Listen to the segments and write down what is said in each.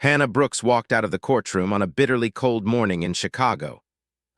Hannah Brooks walked out of the courtroom on a bitterly cold morning in Chicago,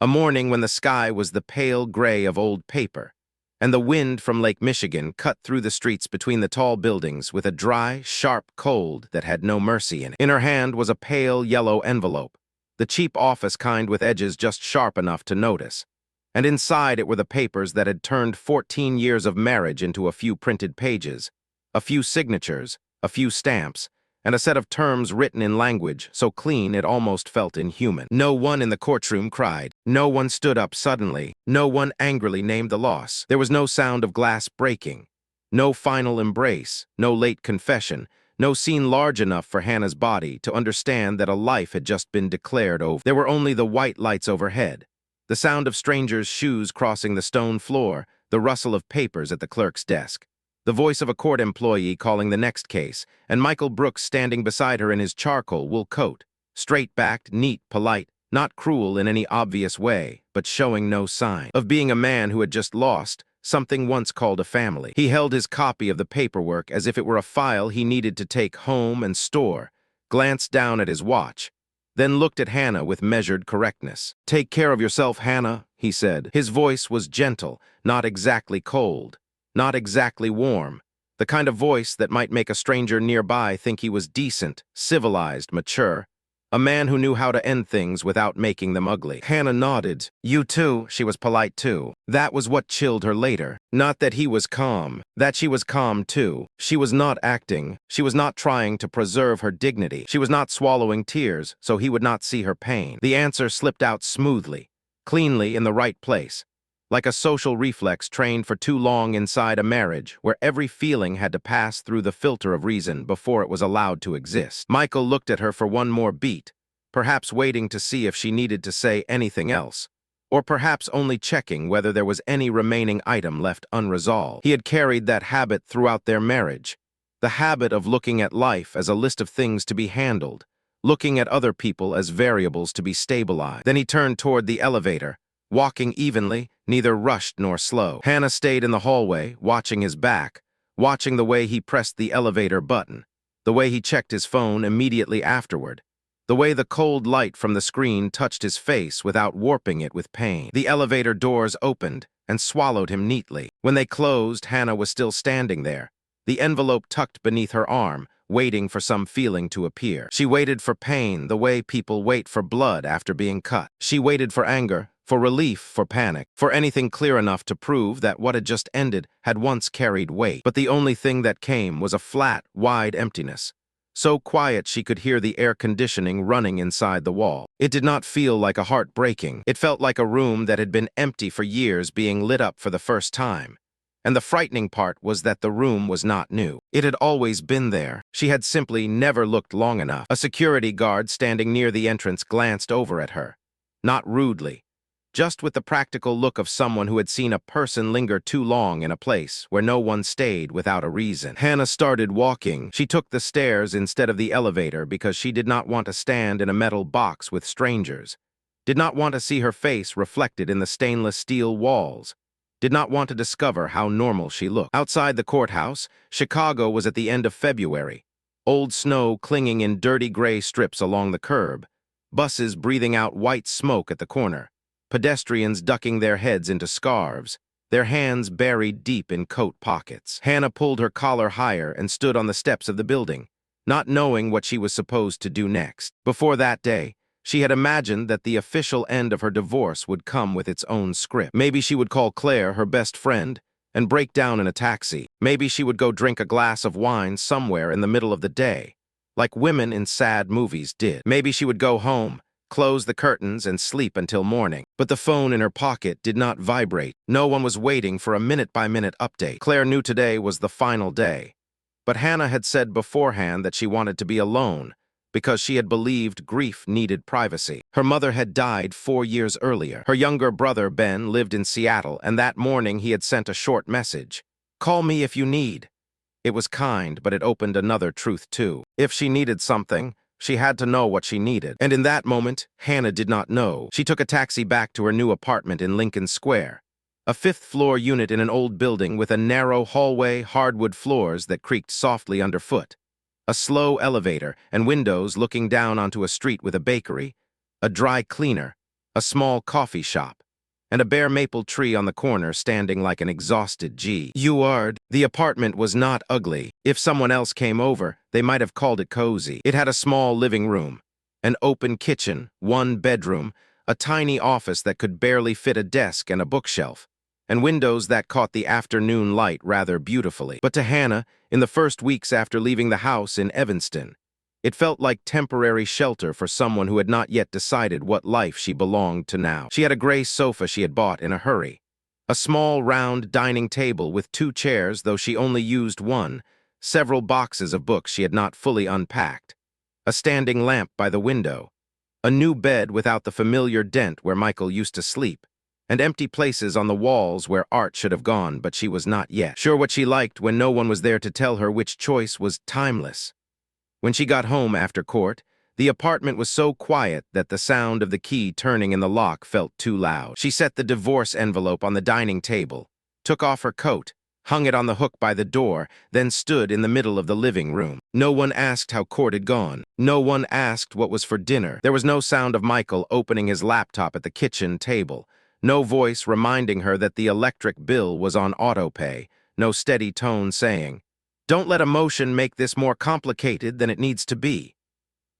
a morning when the sky was the pale gray of old paper, and the wind from Lake Michigan cut through the streets between the tall buildings with a dry, sharp cold that had no mercy in it. In her hand was a pale yellow envelope, the cheap office kind with edges just sharp enough to notice, and inside it were the papers that had turned 14 years of marriage into a few printed pages, a few signatures, a few stamps, and a set of terms written in language so clean it almost felt inhuman. No one in the courtroom cried. No one stood up suddenly. No one angrily named the loss. There was no sound of glass breaking, no final embrace, no late confession, no scene large enough for Hannah's body to understand that a life had just been declared over. There were only the white lights overhead, the sound of strangers' shoes crossing the stone floor, the rustle of papers at the clerk's desk, the voice of a court employee calling the next case, and Michael Brooks standing beside her in his charcoal wool coat, straight-backed, neat, polite, not cruel in any obvious way, but showing no sign of being a man who had just lost something once called a family. He held his copy of the paperwork as if it were a file he needed to take home and store, glanced down at his watch, then looked at Hannah with measured correctness. "Take care of yourself, Hannah," he said. His voice was gentle, not exactly cold, not exactly warm, the kind of voice that might make a stranger nearby think he was decent, civilized, mature, a man who knew how to end things without making them ugly. Hannah nodded. "You too," she was polite too. That was what chilled her later. Not that he was calm, that she was calm too. She was not acting. She was not trying to preserve her dignity. She was not swallowing tears so he would not see her pain. The answer slipped out smoothly, cleanly in the right place, like a social reflex trained for too long inside a marriage where every feeling had to pass through the filter of reason before it was allowed to exist. Michael looked at her for one more beat, perhaps waiting to see if she needed to say anything else, or perhaps only checking whether there was any remaining item left unresolved. He had carried that habit throughout their marriage, the habit of looking at life as a list of things to be handled, looking at other people as variables to be stabilized. Then he turned toward the elevator, walking evenly, neither rushed nor slow. Hannah stayed in the hallway, watching his back, watching the way he pressed the elevator button, the way he checked his phone immediately afterward, the way the cold light from the screen touched his face without warping it with pain. The elevator doors opened and swallowed him neatly. When they closed, Hannah was still standing there, the envelope tucked beneath her arm, waiting for some feeling to appear. She waited for pain the way people wait for blood after being cut. She waited for anger, for relief, for panic, for anything clear enough to prove that what had just ended had once carried weight. But the only thing that came was a flat, wide emptiness, so quiet she could hear the air conditioning running inside the wall. It did not feel like a heart breaking. It felt like a room that had been empty for years being lit up for the first time. And the frightening part was that the room was not new. It had always been there. She had simply never looked long enough. A security guard standing near the entrance glanced over at her, not rudely, just with the practical look of someone who had seen a person linger too long in a place where no one stayed without a reason. Hannah started walking. She took the stairs instead of the elevator because she did not want to stand in a metal box with strangers, did not want to see her face reflected in the stainless steel walls, did not want to discover how normal she looked. Outside the courthouse, Chicago was at the end of February, old snow clinging in dirty gray strips along the curb, buses breathing out white smoke at the corner, pedestrians ducking their heads into scarves, their hands buried deep in coat pockets. Hannah pulled her collar higher and stood on the steps of the building, not knowing what she was supposed to do next. Before that day, she had imagined that the official end of her divorce would come with its own script. Maybe she would call Claire, her best friend, and break down in a taxi. Maybe she would go drink a glass of wine somewhere in the middle of the day, like women in sad movies did. Maybe she would go home, close the curtains, and sleep until morning. But the phone in her pocket did not vibrate. No one was waiting for a minute-by-minute update. Claire knew today was the final day. But Hannah had said beforehand that she wanted to be alone because she had believed grief needed privacy. Her mother had died 4 years earlier. Her younger brother, Ben, lived in Seattle, and that morning he had sent a short message. "Call me if you need." It was kind, but it opened another truth too. If she needed something, she had to know what she needed. And in that moment, Hannah did not know. She took a taxi back to her new apartment in Lincoln Square, a fifth-floor unit in an old building with a narrow hallway, hardwood floors that creaked softly underfoot. A slow elevator and windows looking down onto a street with a bakery, a dry cleaner, a small coffee shop, and a bare maple tree on the corner standing like an exhausted G-U-ard. The apartment was not ugly. If someone else came over, they might have called it cozy. It had a small living room, an open kitchen, one bedroom, a tiny office that could barely fit a desk and a bookshelf, and windows that caught the afternoon light rather beautifully. But to Hannah, in the first weeks after leaving the house in Evanston, it felt like temporary shelter for someone who had not yet decided what life she belonged to now. She had a gray sofa she had bought in a hurry, a small round dining table with 2 chairs, though she only used one, several boxes of books she had not fully unpacked, a standing lamp by the window, a new bed without the familiar dent where Michael used to sleep, and empty places on the walls where art should have gone, but she was not yet sure what she liked when no one was there to tell her which choice was timeless. When she got home after court, the apartment was so quiet that the sound of the key turning in the lock felt too loud. She set the divorce envelope on the dining table, took off her coat, hung it on the hook by the door, then stood in the middle of the living room. No one asked how court had gone. No one asked what was for dinner. There was no sound of Michael opening his laptop at the kitchen table, no voice reminding her that the electric bill was on autopay, no steady tone saying, "Don't let emotion make this more complicated than it needs to be."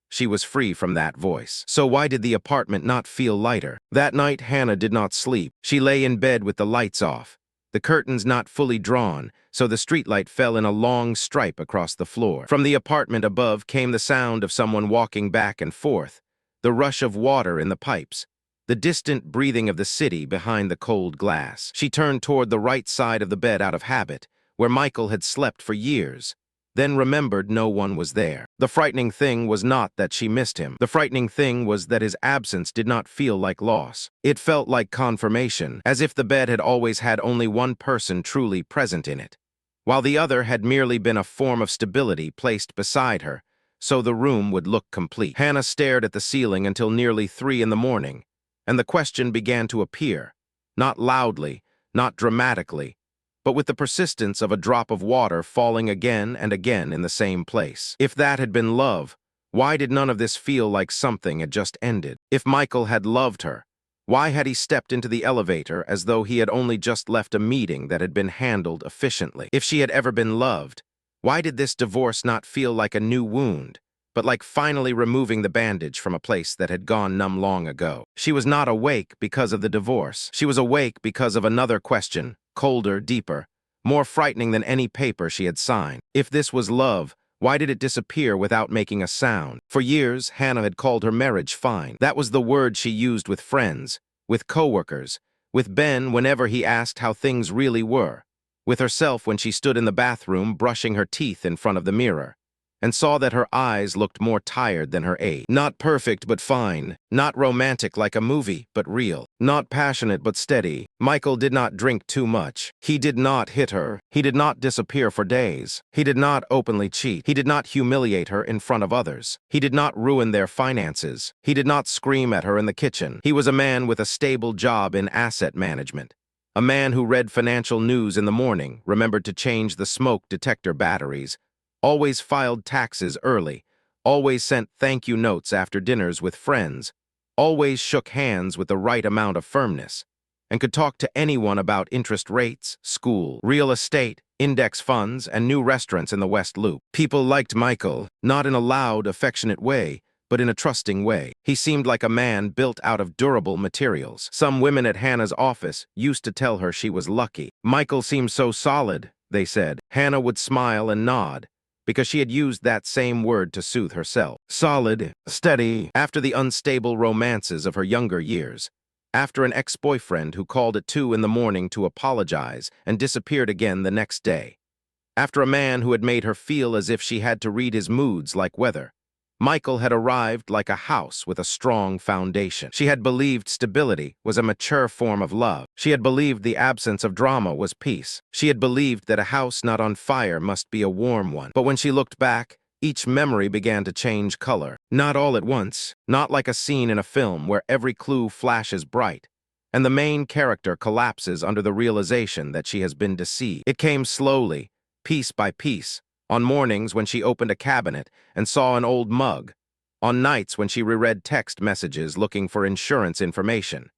She was free from that voice. So why did the apartment not feel lighter? That night, Hannah did not sleep. She lay in bed with the lights off, the curtains not fully drawn, so the streetlight fell in a long stripe across the floor. From the apartment above came the sound of someone walking back and forth, the rush of water in the pipes, the distant breathing of the city behind the cold glass. She turned toward the right side of the bed out of habit, where Michael had slept for years, then remembered no one was there. The frightening thing was not that she missed him. The frightening thing was that his absence did not feel like loss. It felt like confirmation, as if the bed had always had only one person truly present in it, while the other had merely been a form of stability placed beside her, so the room would look complete. Hannah stared at the ceiling until nearly 3 in the morning, and the question began to appear, not loudly, not dramatically, but with the persistence of a drop of water falling again and again in the same place. If that had been love, why did none of this feel like something had just ended? If Michael had loved her, why had he stepped into the elevator as though he had only just left a meeting that had been handled efficiently? If she had ever been loved, why did this divorce not feel like a new wound, but like finally removing the bandage from a place that had gone numb long ago? She was not awake because of the divorce. She was awake because of another question, colder, deeper, more frightening than any paper she had signed. If this was love, why did it disappear without making a sound? For years, Hannah had called her marriage fine. That was the word she used with friends, with coworkers, with Ben whenever he asked how things really were, with herself when she stood in the bathroom brushing her teeth in front of the mirror, and saw that her eyes looked more tired than her age. Not perfect, but fine. Not romantic like a movie, but real. Not passionate, but steady. Michael did not drink too much. He did not hit her. He did not disappear for days. He did not openly cheat. He did not humiliate her in front of others. He did not ruin their finances. He did not scream at her in the kitchen. He was a man with a stable job in asset management. A man who read financial news in the morning, remembered to change the smoke detector batteries, always filed taxes early, always sent thank you notes after dinners with friends, always shook hands with the right amount of firmness, and could talk to anyone about interest rates, school, real estate, index funds, and new restaurants in the West Loop. People liked Michael, not in a loud, affectionate way, but in a trusting way. He seemed like a man built out of durable materials. Some women at Hannah's office used to tell her she was lucky. Michael seemed so solid, they said. Hannah would smile and nod, because she had used that same word to soothe herself. Solid, steady. After the unstable romances of her younger years, after an ex-boyfriend who called at 2 in the morning to apologize and disappeared again the next day, after a man who had made her feel as if she had to read his moods like weather, Michael had arrived like a house with a strong foundation. She had believed stability was a mature form of love. She had believed the absence of drama was peace. She had believed that a house not on fire must be a warm one. But when she looked back, each memory began to change color. Not all at once, not like a scene in a film where every clue flashes bright, and the main character collapses under the realization that she has been deceived. It came slowly, piece by piece, On mornings when she opened a cabinet and saw an old mug. On nights when she reread text messages looking for insurance information.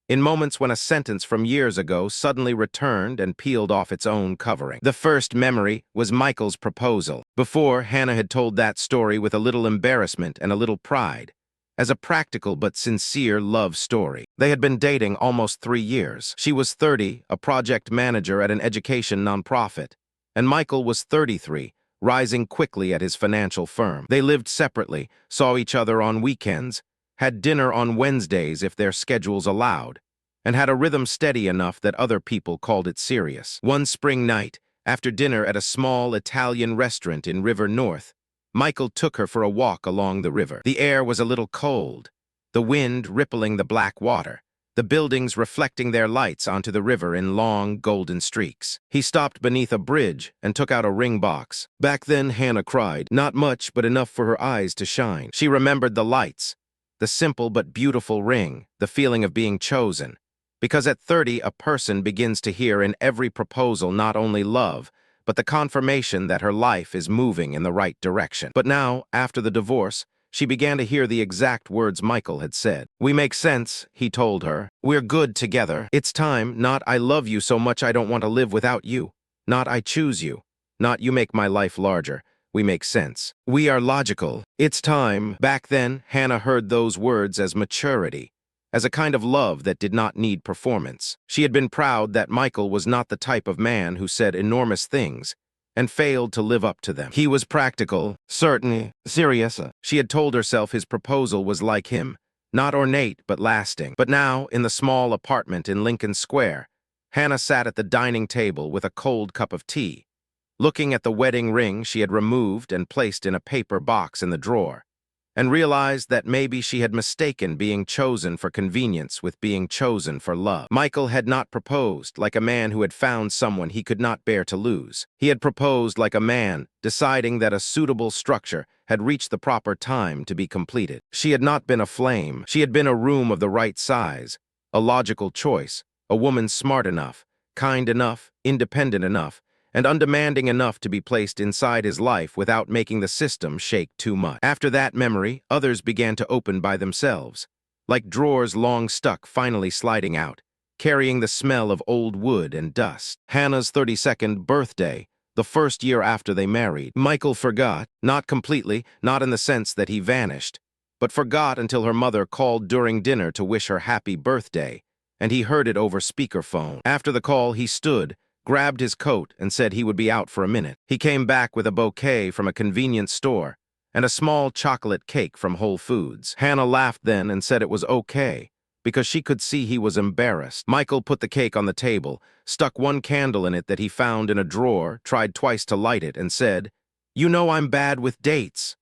In moments when a sentence from years ago suddenly returned and peeled off its own covering. The first memory was Michael's proposal. Before, Hannah had told that story with a little embarrassment and a little pride, as a practical but sincere love story. They had been dating almost 3 years. She was 30, a project manager at an education nonprofit, and Michael was 33, rising quickly at his financial firm. They lived separately, saw each other on weekends, had dinner on Wednesdays if their schedules allowed, and had a rhythm steady enough that other people called it serious. One spring night, after dinner at a small Italian restaurant in River North, Michael took her for a walk along the river. The air was a little cold, the wind rippling the black water, the buildings reflecting their lights onto the river in long, golden streaks. He stopped beneath a bridge and took out a ring box. Back then, Hannah cried, not much but enough for her eyes to shine. She remembered the lights, the simple but beautiful ring, the feeling of being chosen. Because at 30, a person begins to hear in every proposal not only love, but the confirmation that her life is moving in the right direction. But now, after the divorce, she began to hear the exact words Michael had said. "We make sense," he told her. "We're good together. It's time, not I love you so much I don't want to live without you. Not I choose you. Not you make my life larger. We make sense. We are logical. It's time." Back then, Hannah heard those words as maturity, as a kind of love that did not need performance. She had been proud that Michael was not the type of man who said enormous things and failed to live up to them. He was practical, certain, serious. She had told herself his proposal was like him, not ornate but lasting. But now, in the small apartment in Lincoln Square, Hannah sat at the dining table with a cold cup of tea, looking at the wedding ring she had removed and placed in a paper box in the drawer, and realized that maybe she had mistaken being chosen for convenience with being chosen for love. Michael had not proposed like a man who had found someone he could not bear to lose. He had proposed like a man deciding that a suitable structure had reached the proper time to be completed. She had not been a flame. She had been a room of the right size, a logical choice, a woman smart enough, kind enough, independent enough, and undemanding enough to be placed inside his life without making the system shake too much. After that memory, others began to open by themselves, like drawers long stuck finally sliding out, carrying the smell of old wood and dust. Hannah's 32nd birthday, the first year after they married. Michael forgot, not completely, not in the sense that he vanished, but forgot until her mother called during dinner to wish her happy birthday, and he heard it over speakerphone. After the call, he stood, grabbed his coat, and said he would be out for a minute. He came back with a bouquet from a convenience store and a small chocolate cake from Whole Foods. Hannah laughed then and said it was okay, because she could see he was embarrassed. Michael put the cake on the table, stuck one candle in it that he found in a drawer, tried twice to light it, and said, "You know I'm bad with dates."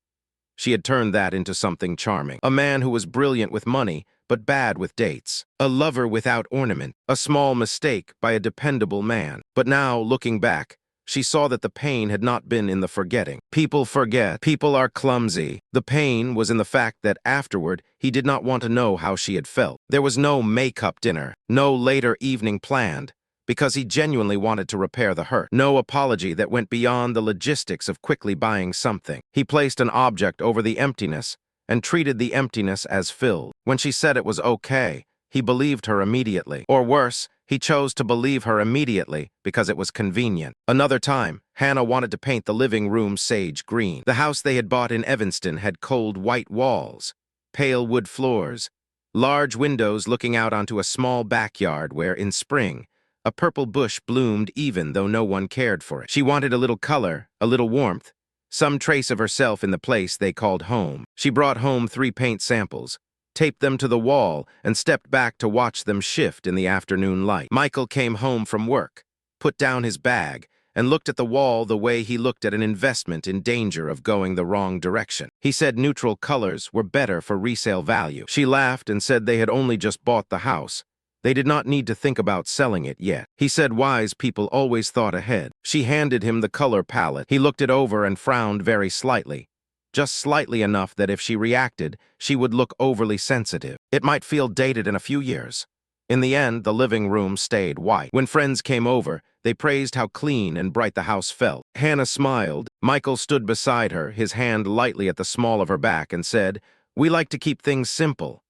She had turned that into something charming. A man who was brilliant with money, but bad with dates. A lover without ornament. A small mistake by a dependable man. But now, looking back, she saw that the pain had not been in the forgetting. People forget. People are clumsy. The pain was in the fact that afterward, he did not want to know how she had felt. There was no make-up dinner, no later evening planned, because he genuinely wanted to repair the hurt. No apology that went beyond the logistics of quickly buying something. He placed an object over the emptiness and treated the emptiness as filled. When she said it was okay, he believed her immediately. Or worse, he chose to believe her immediately because it was convenient. Another time, Hannah wanted to paint the living room sage green. The house they had bought in Evanston had cold white walls, pale wood floors, large windows looking out onto a small backyard where, in spring, a purple bush bloomed even though no one cared for it. She wanted a little color, a little warmth, some trace of herself in the place they called home. She brought home 3 paint samples, taped them to the wall, and stepped back to watch them shift in the afternoon light. Michael came home from work, put down his bag, and looked at the wall the way he looked at an investment in danger of going the wrong direction. He said neutral colors were better for resale value. She laughed and said they had only just bought the house. They did not need to think about selling it yet. He said wise people always thought ahead. She handed him the color palette. He looked it over and frowned very slightly. Just slightly enough that if she reacted, she would look overly sensitive. It might feel dated in a few years. In the end, the living room stayed white. When friends came over, they praised how clean and bright the house felt. Hannah smiled. Michael stood beside her, his hand lightly at the small of her back, and said, "We like to keep things simple."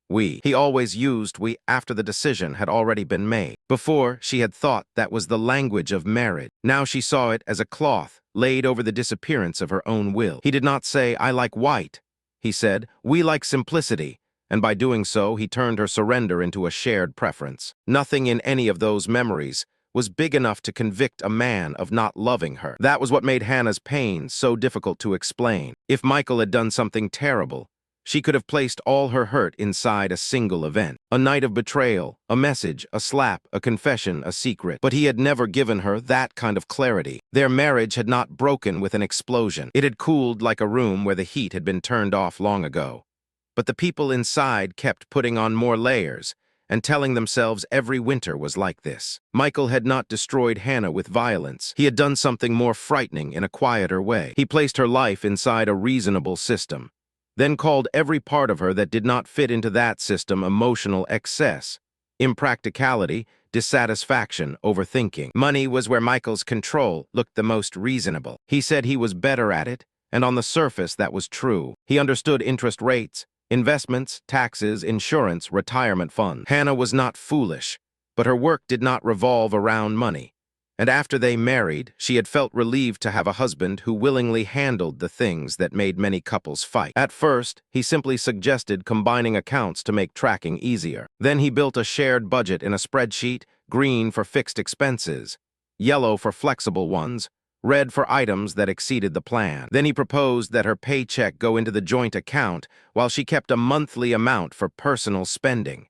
He always used we after the decision had already been made. Before, she had thought that was the language of marriage. Now she saw it as a cloth laid over the disappearance of her own will. He did not say, "I like white." He said, "We like simplicity." And by doing so, he turned her surrender into a shared preference. Nothing in any of those memories was big enough to convict a man of not loving her. That was what made Hannah's pain so difficult to explain. If Michael had done something terrible, she could have placed all her hurt inside a single event. A night of betrayal, a message, a slap, a confession, a secret. But he had never given her that kind of clarity. Their marriage had not broken with an explosion. It had cooled like a room where the heat had been turned off long ago. But the people inside kept putting on more layers and telling themselves every winter was like this. Michael had not destroyed Hannah with violence. He had done something more frightening in a quieter way. He placed her life inside a reasonable system, then called every part of her that did not fit into that system emotional excess, impracticality, dissatisfaction, overthinking. Money was where Michael's control looked the most reasonable. He said he was better at it, and on the surface that was true. He understood interest rates, investments, taxes, insurance, retirement funds. Hannah was not foolish, but her work did not revolve around money. And after they married, she had felt relieved to have a husband who willingly handled the things that made many couples fight. At first, he simply suggested combining accounts to make tracking easier. Then he built a shared budget in a spreadsheet, green for fixed expenses, yellow for flexible ones, red for items that exceeded the plan. Then he proposed that her paycheck go into the joint account while she kept a monthly amount for personal spending.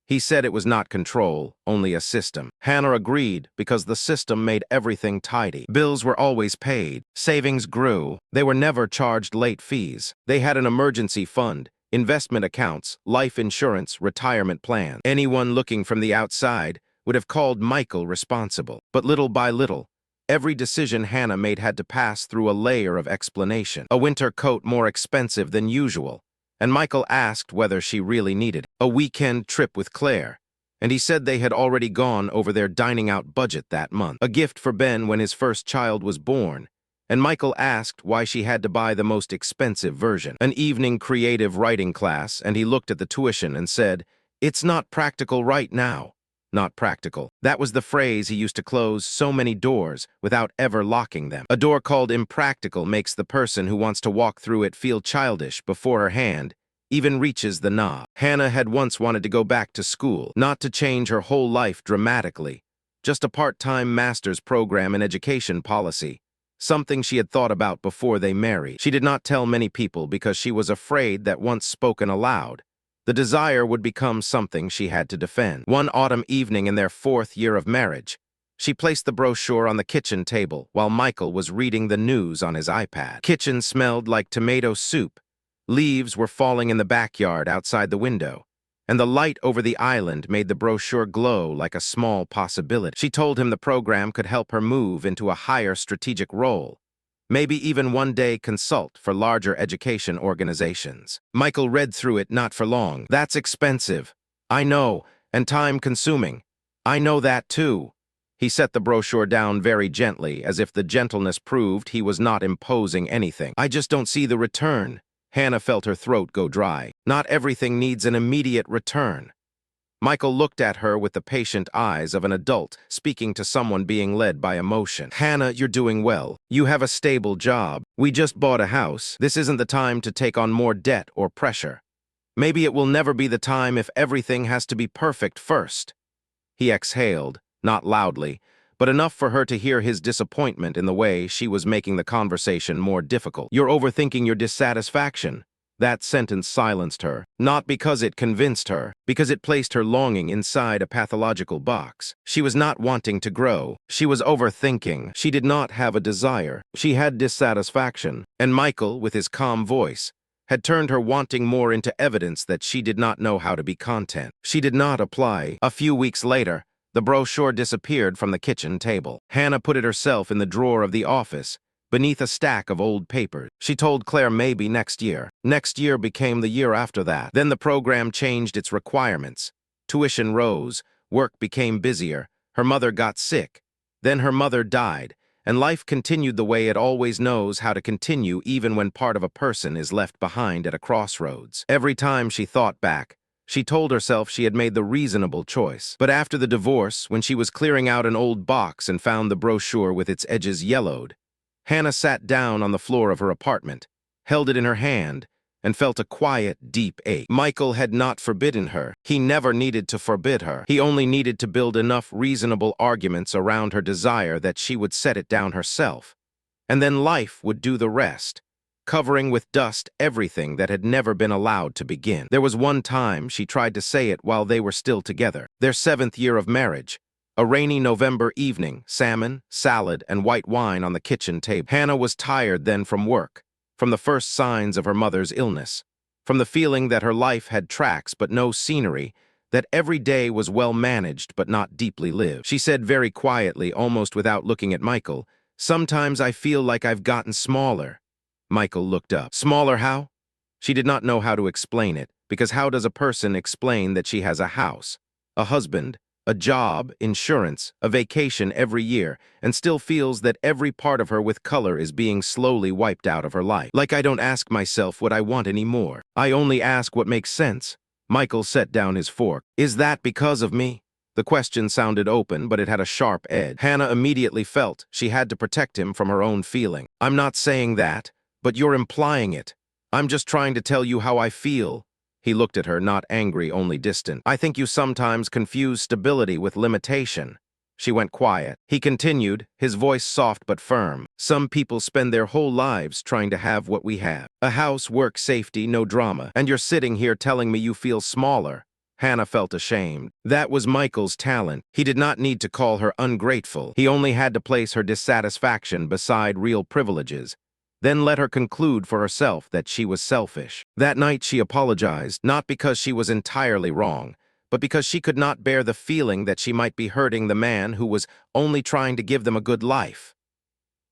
He said it was not control, only a system. Hannah agreed because the system made everything tidy. Bills were always paid. Savings grew. They were never charged late fees. They had an emergency fund, investment accounts, life insurance, retirement plan. Anyone looking from the outside would have called Michael responsible. But little by little, every decision Hannah made had to pass through a layer of explanation. A winter coat more expensive than usual, and Michael asked whether she really needed a weekend trip with Claire, and he said they had already gone over their dining-out budget that month. A gift for Ben when his first child was born, and Michael asked why she had to buy the most expensive version. An evening creative writing class, and he looked at the tuition and said, "It's not practical right now." Not practical. That was the phrase he used to close so many doors without ever locking them. A door called impractical makes the person who wants to walk through it feel childish before her hand even reaches the knob. Hannah had once wanted to go back to school, not to change her whole life dramatically, just a part-time master's program in education policy, something she had thought about before they married. She did not tell many people because she was afraid that once spoken aloud, the desire would become something she had to defend. One autumn evening in their 4th year of marriage, she placed the brochure on the kitchen table while Michael was reading the news on his iPad. Kitchen smelled like tomato soup. Leaves were falling in the backyard outside the window, and the light over the island made the brochure glow like a small possibility. She told him the program could help her move into a higher strategic role, maybe even one day consult for larger education organizations. Michael read through it not for long. "That's expensive. I know, and time-consuming. I know that too." He set the brochure down very gently, as if the gentleness proved he was not imposing anything. "I just don't see the return." Hannah felt her throat go dry. Not everything needs an immediate return. Michael looked at her with the patient eyes of an adult speaking to someone being led by emotion. "Hannah, you're doing well. You have a stable job. We just bought a house. This isn't the time to take on more debt or pressure. Maybe it will never be the time if everything has to be perfect first." He exhaled, not loudly, but enough for her to hear his disappointment in the way she was making the conversation more difficult. "You're overthinking your dissatisfaction." That sentence silenced her, not because it convinced her, because it placed her longing inside a pathological box. She was not wanting to grow. She was overthinking. She did not have a desire. She had dissatisfaction. And Michael, with his calm voice, had turned her wanting more into evidence that she did not know how to be content. She did not apply. A few weeks later, the brochure disappeared from the kitchen table. Hannah put it herself in the drawer of the office, beneath a stack of old papers. She told Claire maybe next year. Next year became the year after that. Then the program changed its requirements. Tuition rose, work became busier, her mother got sick. Then her mother died, and life continued the way it always knows how to continue even when part of a person is left behind at a crossroads. Every time she thought back, she told herself she had made the reasonable choice. But after the divorce, when she was clearing out an old box and found the brochure with its edges yellowed, Hannah sat down on the floor of her apartment, held it in her hand, and felt a quiet, deep ache. Michael had not forbidden her. He never needed to forbid her. He only needed to build enough reasonable arguments around her desire that she would set it down herself. And then life would do the rest, covering with dust everything that had never been allowed to begin. There was one time she tried to say it while they were still together. Their 7th year of marriage. A rainy November evening, salmon, salad, and white wine on the kitchen table. Hannah was tired then from work, from the first signs of her mother's illness, from the feeling that her life had tracks but no scenery, that every day was well managed but not deeply lived. She said very quietly, almost without looking at Michael, "Sometimes I feel like I've gotten smaller." Michael looked up. Smaller how? She did not know how to explain it, because how does a person explain that she has a house, a husband, a job, insurance, a vacation every year, and still feels that every part of her with color is being slowly wiped out of her life? Like I don't ask myself what I want anymore. I only ask what makes sense. Michael set down his fork. Is that because of me? The question sounded open, but it had a sharp edge. Hannah immediately felt she had to protect him from her own feeling. I'm not saying that, but you're implying it. I'm just trying to tell you how I feel. He looked at her, not angry, only distant. I think you sometimes confuse stability with limitation. She went quiet. He continued, his voice soft but firm. Some people spend their whole lives trying to have what we have. A house, work, safety, no drama. And you're sitting here telling me you feel smaller. Hannah felt ashamed. That was Michael's talent. He did not need to call her ungrateful. He only had to place her dissatisfaction beside real privileges, then let her conclude for herself that she was selfish. That night she apologized, not because she was entirely wrong, but because she could not bear the feeling that she might be hurting the man who was only trying to give them a good life.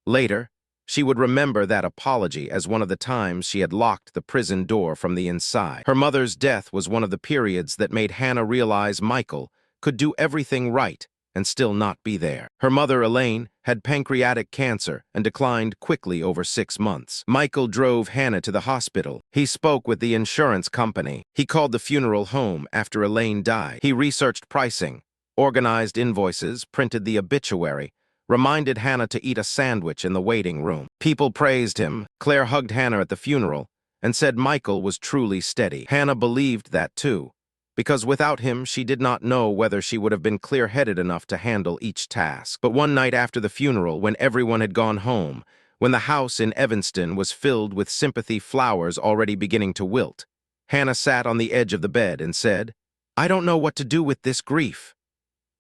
Later, she would remember that apology as one of the times she had locked the prison door from the inside. Her mother's death was one of the periods that made Hannah realize Michael could do everything right and still not be there. Her mother, Elaine, had pancreatic cancer and declined quickly over 6 months. Michael drove Hannah to the hospital. He spoke with the insurance company. He called the funeral home after Elaine died. He researched pricing, organized invoices, printed the obituary, reminded Hannah to eat a sandwich in the waiting room. People praised him. Claire hugged Hannah at the funeral and said Michael was truly steady. Hannah believed that too, because without him she did not know whether she would have been clear-headed enough to handle each task. But one night after the funeral, when everyone had gone home, when the house in Evanston was filled with sympathy flowers already beginning to wilt, Hannah sat on the edge of the bed and said, "I don't know what to do with this grief."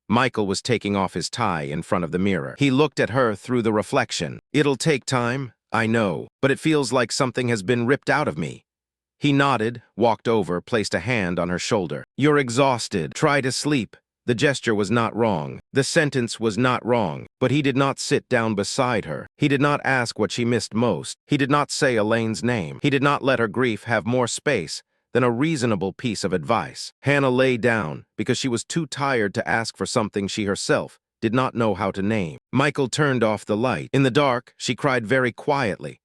Michael was taking off his tie in front of the mirror. He looked at her through the reflection. "It'll take time, I know, but it feels like something has been ripped out of me." He nodded, walked over, placed a hand on her shoulder. "You're exhausted. Try to sleep." The gesture was not wrong. The sentence was not wrong. But he did not sit down beside her. He did not ask what she missed most. He did not say Elaine's name. He did not let her grief have more space than a reasonable piece of advice. Hannah lay down because she was too tired to ask for something she herself did not know how to name. Michael turned off the light. In the dark, she cried very quietly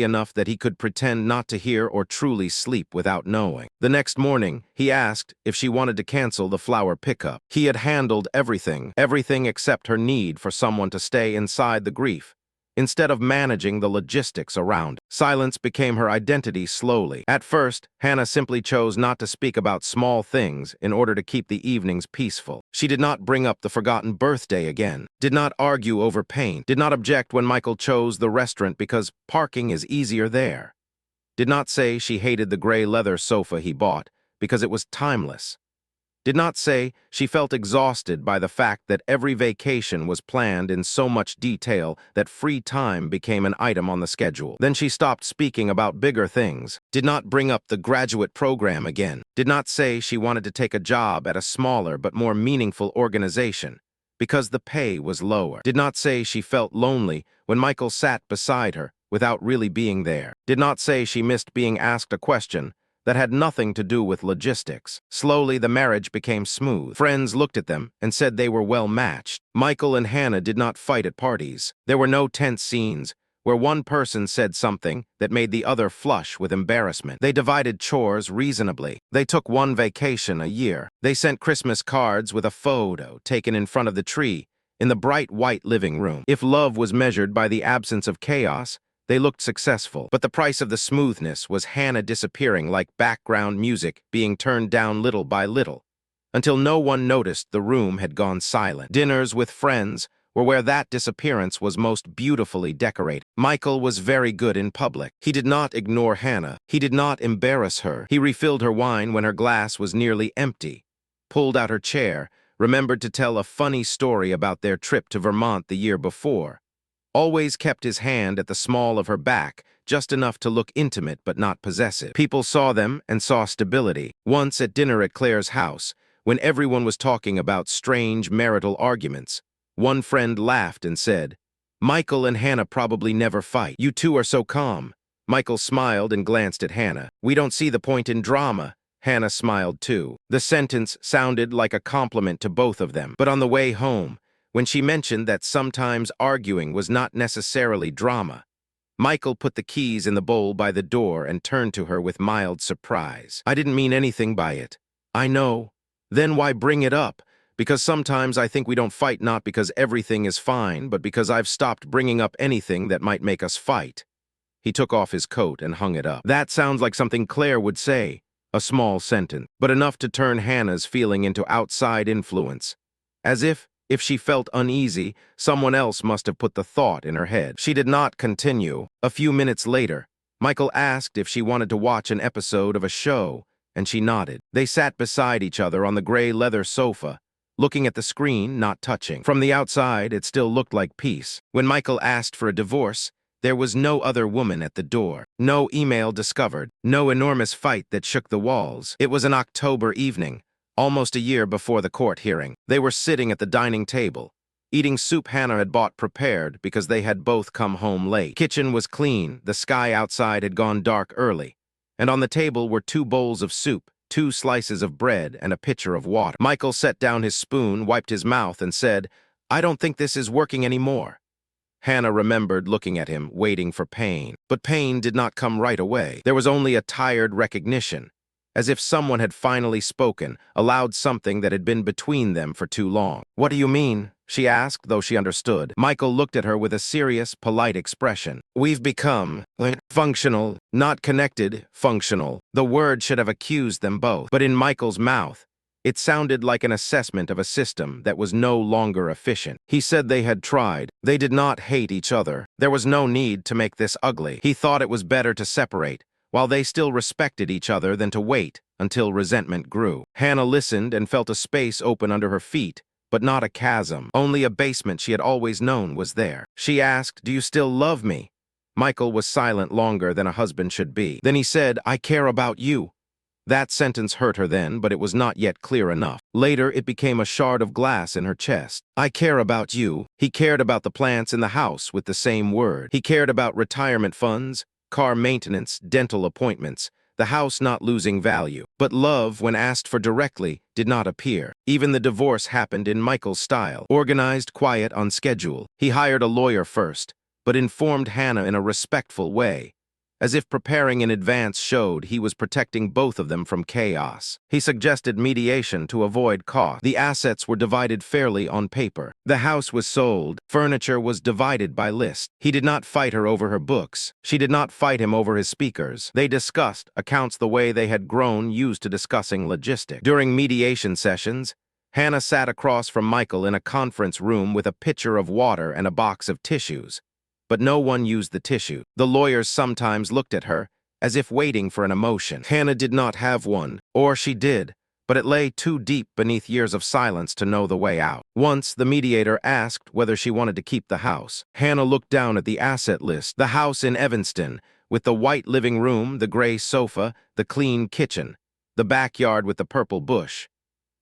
enough that he could pretend not to hear or truly sleep without knowing. The next morning, he asked if she wanted to cancel the flower pickup. He had handled everything except her need for someone to stay inside the grief, instead of managing the logistics around it. Silence became her identity slowly. At first, Hannah simply chose not to speak about small things in order to keep the evenings peaceful. She did not bring up the forgotten birthday again, did not argue over paint, did not object when Michael chose the restaurant because parking is easier there, did not say she hated the gray leather sofa he bought because it was timeless, did not say she felt exhausted by the fact that every vacation was planned in so much detail that free time became an item on the schedule. Then she stopped speaking about bigger things, did not bring up the graduate program again, did not say she wanted to take a job at a smaller but more meaningful organization because the pay was lower, did not say she felt lonely when Michael sat beside her without really being there, did not say she missed being asked a question that had nothing to do with logistics. Slowly, the marriage became smooth. Friends looked at them and said they were well matched. Michael and Hannah did not fight at parties. There were no tense scenes where one person said something that made the other flush with embarrassment. They divided chores reasonably. They took one vacation a year. They sent Christmas cards with a photo taken in front of the tree in the bright white living room. If love was measured by the absence of chaos, they looked successful. But the price of the smoothness was Hannah disappearing like background music being turned down little by little, until no one noticed the room had gone silent. Dinners with friends were where that disappearance was most beautifully decorated. Michael was very good in public. He did not ignore Hannah. He did not embarrass her. He refilled her wine when her glass was nearly empty, pulled out her chair, remembered to tell a funny story about their trip to Vermont the year before, always kept his hand at the small of her back, just enough to look intimate but not possessive. People saw them and saw stability. Once at dinner at Claire's house, when everyone was talking about strange marital arguments, one friend laughed and said, "Michael and Hannah probably never fight. You two are so calm." Michael smiled and glanced at Hannah. "We don't see the point in drama." Hannah smiled too. The sentence sounded like a compliment to both of them. But on the way home, when she mentioned that sometimes arguing was not necessarily drama, Michael put the keys in the bowl by the door and turned to her with mild surprise. "I didn't mean anything by it." "I know. Then why bring it up? Because sometimes I think we don't fight not because everything is fine, but because I've stopped bringing up anything that might make us fight." He took off his coat and hung it up. "That sounds like something Claire would say." A small sentence, but enough to turn Hannah's feeling into outside influence. As if she felt uneasy, someone else must have put the thought in her head. She did not continue. A few minutes later, Michael asked if she wanted to watch an episode of a show, and she nodded. They sat beside each other on the gray leather sofa, looking at the screen, not touching. From the outside, it still looked like peace. When Michael asked for a divorce, there was no other woman at the door. No email discovered. No enormous fight that shook the walls. It was an October evening, almost a year before the court hearing. They were sitting at the dining table, eating soup Hannah had bought prepared because they had both come home late. Kitchen was clean, the sky outside had gone dark early, and on the table were 2 bowls of soup, 2 slices of bread, and a pitcher of water. Michael set down his spoon, wiped his mouth, and said, "I don't think this is working anymore." Hannah remembered looking at him, waiting for pain. But pain did not come right away. There was only a tired recognition, as if someone had finally spoken, allowed something that had been between them for too long. "What do you mean?" she asked, though she understood. Michael looked at her with a serious, polite expression. "We've become functional, not connected, functional." The word should have accused them both, but in Michael's mouth, it sounded like an assessment of a system that was no longer efficient. He said they had tried. They did not hate each other. There was no need to make this ugly. He thought it was better to separate, while they still respected each other, than to wait until resentment grew. Hannah listened and felt a space open under her feet, but not a chasm. Only a basement she had always known was there. She asked, "Do you still love me?" Michael was silent longer than a husband should be. Then he said, "I care about you." That sentence hurt her then, but it was not yet clear enough. Later, it became a shard of glass in her chest. "I care about you." He cared about the plants in the house with the same word. He cared about retirement funds, car maintenance, dental appointments, the house not losing value. But love, when asked for directly, did not appear. Even the divorce happened in Michael's style, organized, quiet, on schedule. He hired a lawyer first, but informed Hannah in a respectful way, as if preparing in advance showed he was protecting both of them from chaos. He suggested mediation to avoid cost. The assets were divided fairly on paper. The house was sold. Furniture was divided by list. He did not fight her over her books. She did not fight him over his speakers. They discussed accounts the way they had grown used to discussing logistics. During mediation sessions, Hannah sat across from Michael in a conference room with a pitcher of water and a box of tissues. But no one used the tissue. The lawyers sometimes looked at her, as if waiting for an emotion. Hannah did not have one, or she did, but it lay too deep beneath years of silence to know the way out. Once, the mediator asked whether she wanted to keep the house. Hannah looked down at the asset list. The house in Evanston, with the white living room, the gray sofa, the clean kitchen, the backyard with the purple bush,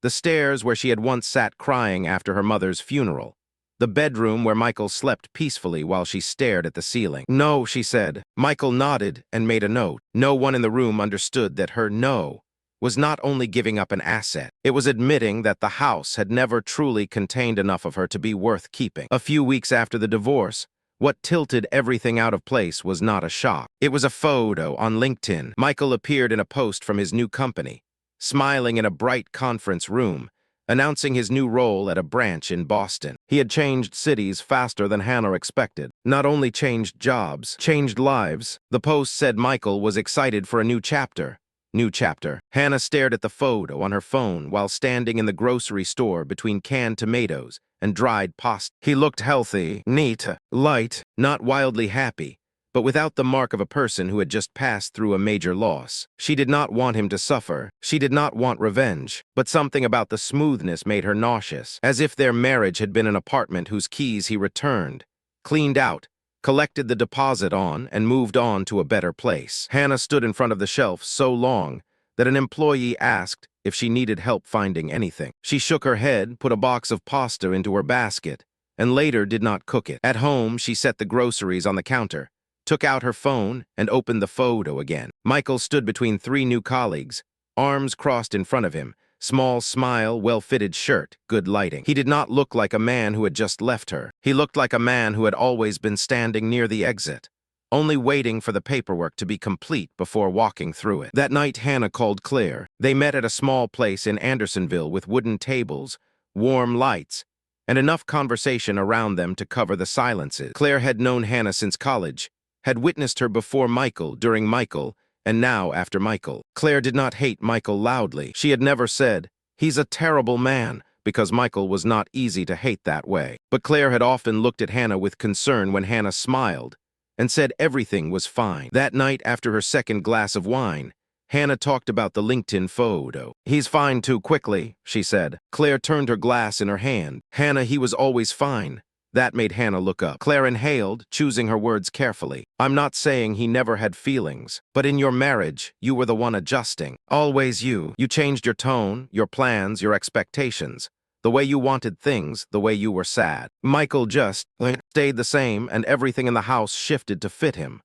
the stairs where she had once sat crying after her mother's funeral. The bedroom where Michael slept peacefully while she stared at the ceiling. "No," she said. Michael nodded and made a note. No one in the room understood that her no was not only giving up an asset, it was admitting that the house had never truly contained enough of her to be worth keeping. A few weeks after the divorce, what tilted everything out of place was not a shock. It was a photo on LinkedIn. Michael appeared in a post from his new company, smiling in a bright conference room, announcing his new role at a branch in Boston. He had changed cities faster than Hannah expected. Not only changed jobs, changed lives. The post said Michael was excited for a new chapter. New chapter. Hannah stared at the photo on her phone while standing in the grocery store between canned tomatoes and dried pasta. He looked healthy, neat, light, not wildly happy, but without the mark of a person who had just passed through a major loss. She did not want him to suffer. She did not want revenge. But something about the smoothness made her nauseous, as if their marriage had been an apartment whose keys he returned, cleaned out, collected the deposit on, and moved on to a better place. Hannah stood in front of the shelf so long that an employee asked if she needed help finding anything. She shook her head, put a box of pasta into her basket, and later did not cook it. At home, she set the groceries on the counter, took out her phone, and opened the photo again. Michael stood between three new colleagues, arms crossed in front of him, small smile, well-fitted shirt, good lighting. He did not look like a man who had just left her. He looked like a man who had always been standing near the exit, only waiting for the paperwork to be complete before walking through it. That night, Hannah called Claire. They met at a small place in Andersonville with wooden tables, warm lights, and enough conversation around them to cover the silences. Claire had known Hannah since college, had witnessed her before Michael, during Michael, and now after Michael. Claire did not hate Michael loudly. She had never said, "He's a terrible man," because Michael was not easy to hate that way. But Claire had often looked at Hannah with concern when Hannah smiled and said everything was fine. That night, after her second glass of wine, Hannah talked about the LinkedIn photo. "He's fine too quickly," she said. Claire turned her glass in her hand. "Hannah, he was always fine." That made Hannah look up. Claire inhaled, choosing her words carefully. "I'm not saying he never had feelings, but in your marriage, you were the one adjusting. Always you. You changed your tone, your plans, your expectations, the way you wanted things, the way you were sad. Michael just stayed the same, and everything in the house shifted to fit him."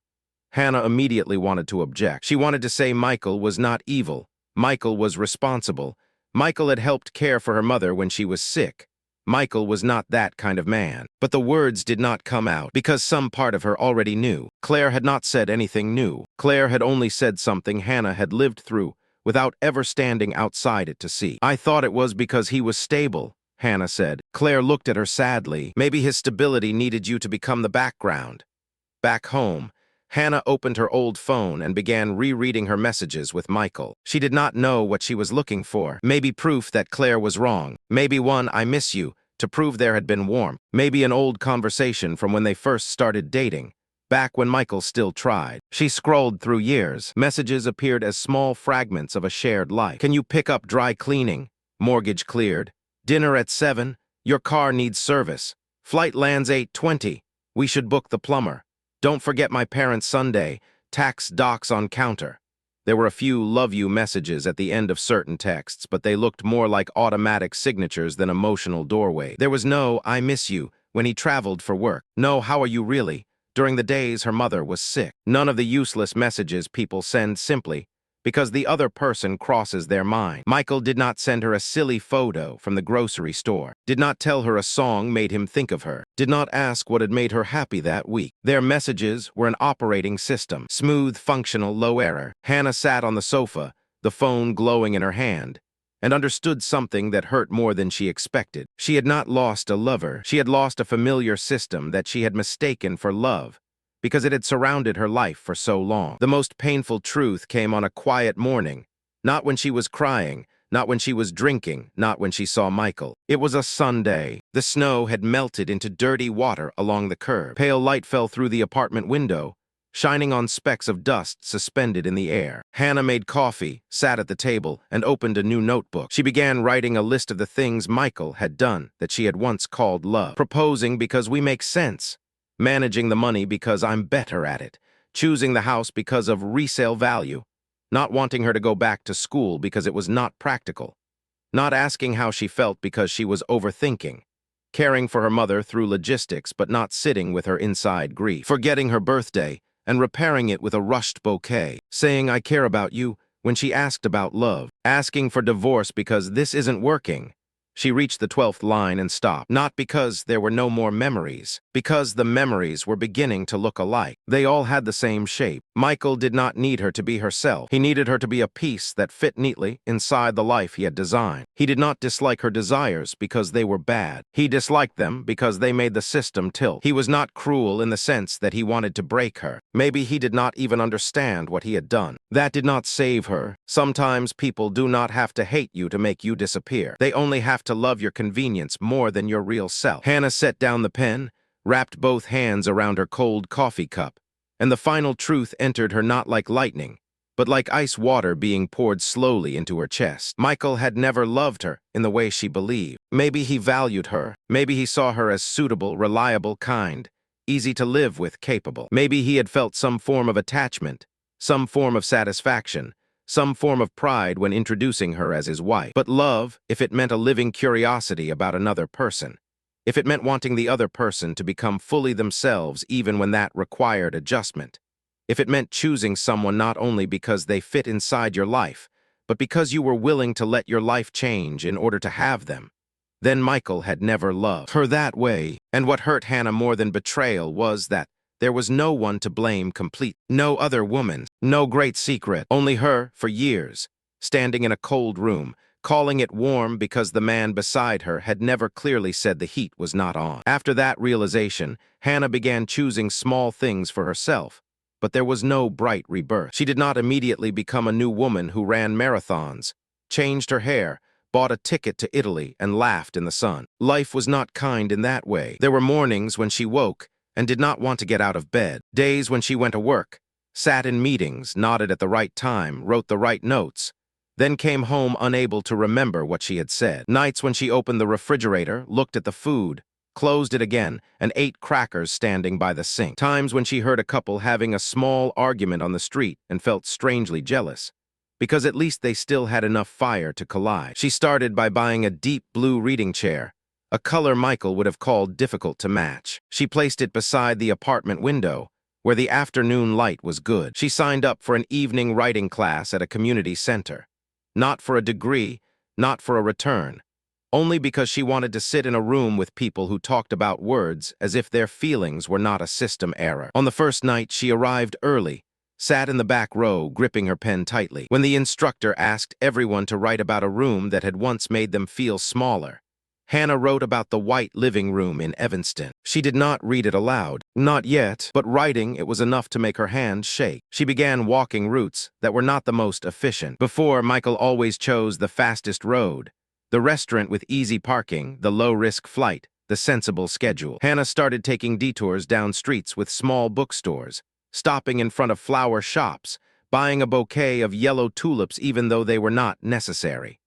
Hannah immediately wanted to object. She wanted to say Michael was not evil. Michael was responsible. Michael had helped care for her mother when she was sick. Michael was not that kind of man. But the words did not come out because some part of her already knew. Claire had not said anything new. Claire had only said something Hannah had lived through without ever standing outside it to see. "I thought it was because he was stable," Hannah said. Claire looked at her sadly. "Maybe his stability needed you to become the background." Back home, Hannah opened her old phone and began rereading her messages with Michael. She did not know what she was looking for. Maybe proof that Claire was wrong. Maybe one "I miss you" to prove there had been warmth. Maybe an old conversation from when they first started dating, back when Michael still tried. She scrolled through years. Messages appeared as small fragments of a shared life. "Can you pick up dry cleaning? Mortgage cleared. Dinner at 7. Your car needs service. Flight lands 8:20. We should book the plumber. Don't forget my parents' Sunday. Tax docs on counter." There were a few "love you" messages at the end of certain texts, but they looked more like automatic signatures than emotional doorways. There was no "I miss you" when he traveled for work. No "how are you really" during the days her mother was sick. None of the useless messages people send simply because the other person crosses their mind. Michael did not send her a silly photo from the grocery store, did not tell her a song made him think of her, did not ask what had made her happy that week. Their messages were an operating system, smooth, functional, low error. Hannah sat on the sofa, the phone glowing in her hand, and understood something that hurt more than she expected. She had not lost a lover. She had lost a familiar system that she had mistaken for love, because it had surrounded her life for so long. The most painful truth came on a quiet morning, not when she was crying, not when she was drinking, not when she saw Michael. It was a Sunday. The snow had melted into dirty water along the curb. Pale light fell through the apartment window, shining on specks of dust suspended in the air. Hannah made coffee, sat at the table, and opened a new notebook. She began writing a list of the things Michael had done that she had once called love. Proposing because we make sense. Managing the money because I'm better at it. Choosing the house because of resale value. Not wanting her to go back to school because it was not practical. Not asking how she felt because she was overthinking. caring for her mother through logistics but not sitting with her inside grief, forgetting her birthday and repairing it with a rushed bouquet, saying I care about you when she asked about love, asking for divorce because this isn't working. She reached the 12th line and stopped, not because there were no more memories, because the memories were beginning to look alike. They all had the same shape. Michael did not need her to be herself. He needed her to be a piece that fit neatly inside the life he had designed. He did not dislike her desires because they were bad. He disliked them because they made the system tilt. He was not cruel in the sense that he wanted to break her. Maybe he did not even understand what he had done. That did not save her. Sometimes people do not have to hate you to make you disappear. They only have to love your convenience more than your real self. Hannah set down the pen, wrapped both hands around her cold coffee cup, and the final truth entered her not like lightning, but like ice water being poured slowly into her chest. Michael had never loved her in the way she believed. Maybe he valued her. Maybe he saw her as suitable, reliable, kind, easy to live with, capable. Maybe he had felt some form of attachment, some form of satisfaction, some form of pride when introducing her as his wife. But love, if it meant a living curiosity about another person, if it meant wanting the other person to become fully themselves even when that required adjustment, if it meant choosing someone not only because they fit inside your life, but because you were willing to let your life change in order to have them, then Michael had never loved her that way. And what hurt Hannah more than betrayal was that there was no one to blame complete. No other woman, no great secret, only her for years, standing in a cold room, calling it warm because the man beside her had never clearly said the heat was not on. After that realization, Hannah began choosing small things for herself, but there was no bright rebirth. She did not immediately become a new woman who ran marathons, changed her hair, bought a ticket to Italy, and laughed in the sun. Life was not kind in that way. There were mornings when she woke and did not want to get out of bed, days when she went to work, sat in meetings, nodded at the right time, wrote the right notes, then came home unable to remember what she had said. Nights when she opened the refrigerator, looked at the food, closed it again, and ate crackers standing by the sink. Times when she heard a couple having a small argument on the street and felt strangely jealous, because at least they still had enough fire to collide. She started by buying a deep blue reading chair, a color Michael would have called difficult to match. She placed it beside the apartment window, where the afternoon light was good. She signed up for an evening writing class at a community center. Not for a degree, not for a return, only because she wanted to sit in a room with people who talked about words as if their feelings were not a system error. On the first night, she arrived early, sat in the back row, gripping her pen tightly. When the instructor asked everyone to write about a room that had once made them feel smaller, Hannah wrote about the white living room in Evanston. She did not read it aloud, not yet, but writing it was enough to make her hands shake. She began walking routes that were not the most efficient. Before, Michael always chose the fastest road, the restaurant with easy parking, the low-risk flight, the sensible schedule. Hannah started taking detours down streets with small bookstores, stopping in front of flower shops, buying a bouquet of yellow tulips even though they were not necessary.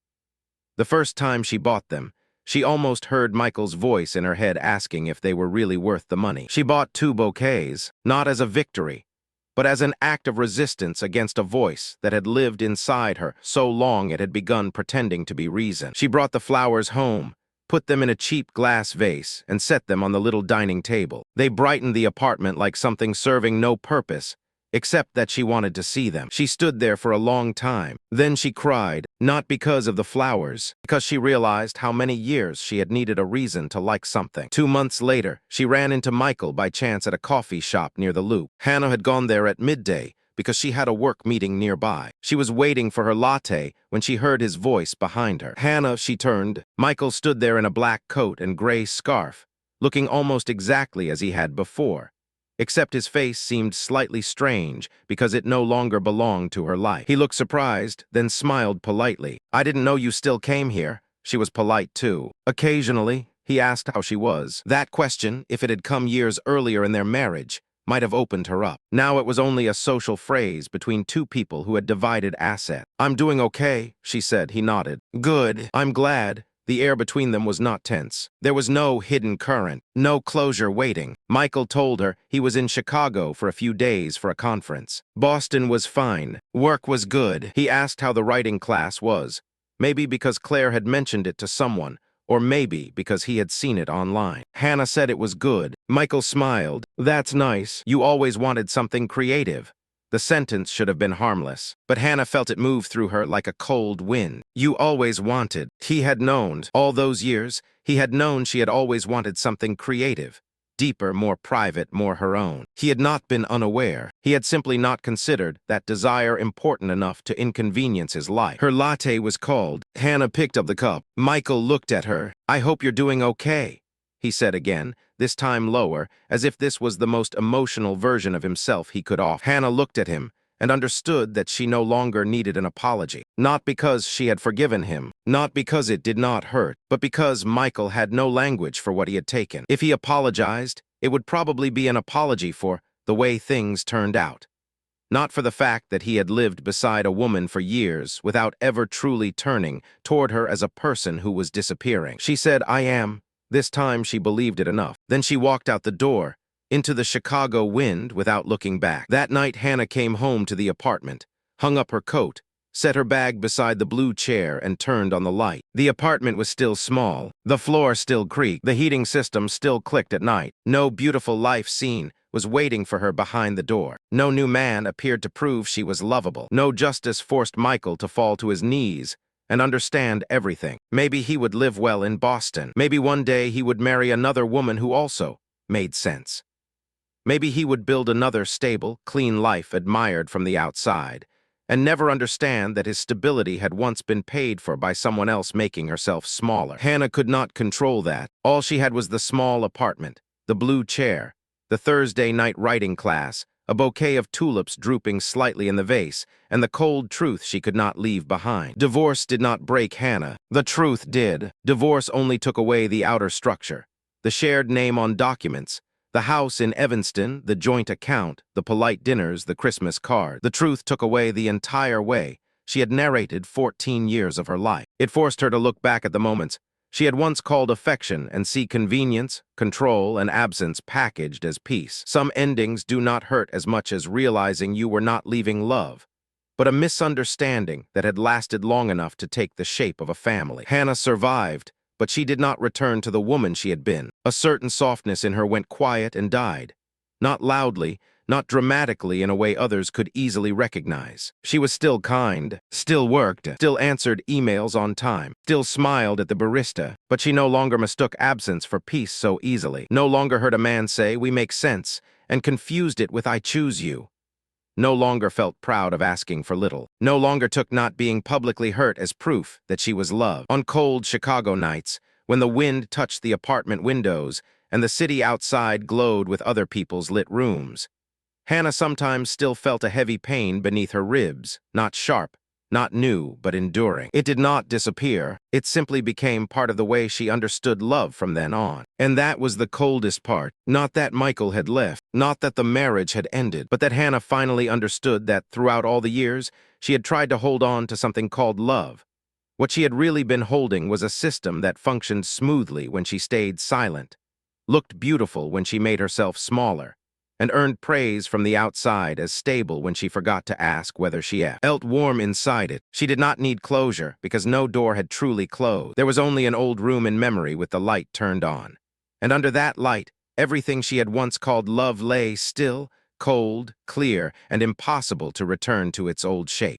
The first time she bought them, she almost heard Michael's voice in her head asking if they were really worth the money. She bought 2 bouquets, not as a victory, but as an act of resistance against a voice that had lived inside her so long it had begun pretending to be reason. She brought the flowers home, put them in a cheap glass vase, and set them on the little dining table. They brightened the apartment like something serving no purpose, except that she wanted to see them. She stood there for a long time. Then she cried, not because of the flowers, because she realized how many years she had needed a reason to like something. 2 months later, she ran into Michael by chance at a coffee shop near the Loop. Hannah had gone there at midday because she had a work meeting nearby. She was waiting for her latte when she heard his voice behind her. Hannah, she turned. Michael stood there in a black coat and gray scarf, looking almost exactly as he had before, except his face seemed slightly strange because it no longer belonged to her life. He looked surprised, then smiled politely. I didn't know you still came here. She was polite too. Occasionally, he asked how she was. That question, if it had come years earlier in their marriage, might have opened her up. Now it was only a social phrase between 2 people who had divided assets. I'm doing okay, she said. He nodded. Good. I'm glad. The air between them was not tense. There was no hidden current, no closure waiting. Michael told her he was in Chicago for a few days for a conference. Boston was fine. Work was good. He asked how the writing class was, maybe because Claire had mentioned it to someone, or maybe because he had seen it online. Hannah said it was good. Michael smiled. That's nice. You always wanted something creative. The sentence should have been harmless, but Hannah felt it move through her like a cold wind. You always wanted. He had known. All those years, he had known she had always wanted something creative. Deeper, more private, more her own. He had not been unaware. He had simply not considered that desire important enough to inconvenience his life. Her latte was cold. Hannah picked up the cup. Michael looked at her. I hope you're doing okay, he said again, this time lower, as if this was the most emotional version of himself he could offer. Hannah looked at him and understood that she no longer needed an apology. Not because she had forgiven him, not because it did not hurt, but because Michael had no language for what he had taken. If he apologized, it would probably be an apology for the way things turned out. Not for the fact that he had lived beside a woman for years without ever truly turning toward her as a person who was disappearing. She said, I am. This time she believed it enough. Then she walked out the door, into the Chicago wind without looking back. That night Hannah came home to the apartment, hung up her coat, set her bag beside the blue chair and turned on the light. The apartment was still small, the floor still creaked, the heating system still clicked at night. No beautiful life scene was waiting for her behind the door. No new man appeared to prove she was lovable. No justice forced Michael to fall to his knees and understand everything. Maybe he would live well in Boston. Maybe one day he would marry another woman who also made sense. Maybe he would build another stable, clean life admired from the outside, and never understand that his stability had once been paid for by someone else making herself smaller. Hannah could not control that. All she had was the small apartment, the blue chair, the Thursday night writing class, a bouquet of tulips drooping slightly in the vase, and the cold truth she could not leave behind. Divorce did not break Hannah. The truth did. Divorce only took away the outer structure, the shared name on documents, the house in Evanston, the joint account, the polite dinners, the Christmas card. The truth took away the entire way she had narrated 14 years of her life. It forced her to look back at the moments she had once called affection and see convenience, control, and absence packaged as peace. Some endings do not hurt as much as realizing you were not leaving love, but a misunderstanding that had lasted long enough to take the shape of a family. Hannah survived, but she did not return to the woman she had been. A certain softness in her went quiet and died. Not loudly, not dramatically in a way others could easily recognize. She was still kind, still worked, still answered emails on time, still smiled at the barista, but she no longer mistook absence for peace so easily. No longer heard a man say, "We make sense," and confused it with "I choose you." No longer felt proud of asking for little. No longer took not being publicly hurt as proof that she was loved. On cold Chicago nights, when the wind touched the apartment windows and the city outside glowed with other people's lit rooms, Hannah sometimes still felt a heavy pain beneath her ribs, not sharp, not new, but enduring. It did not disappear. It simply became part of the way she understood love from then on. And that was the coldest part. Not that Michael had left, not that the marriage had ended, but that Hannah finally understood that throughout all the years, she had tried to hold on to something called love. What she had really been holding was a system that functioned smoothly when she stayed silent, looked beautiful when she made herself smaller, and earned praise from the outside as stable when she forgot to ask whether she felt warm inside it. She did not need closure because no door had truly closed. There was only an old room in memory with the light turned on. And under that light, everything she had once called love lay still, cold, clear, and impossible to return to its old shape.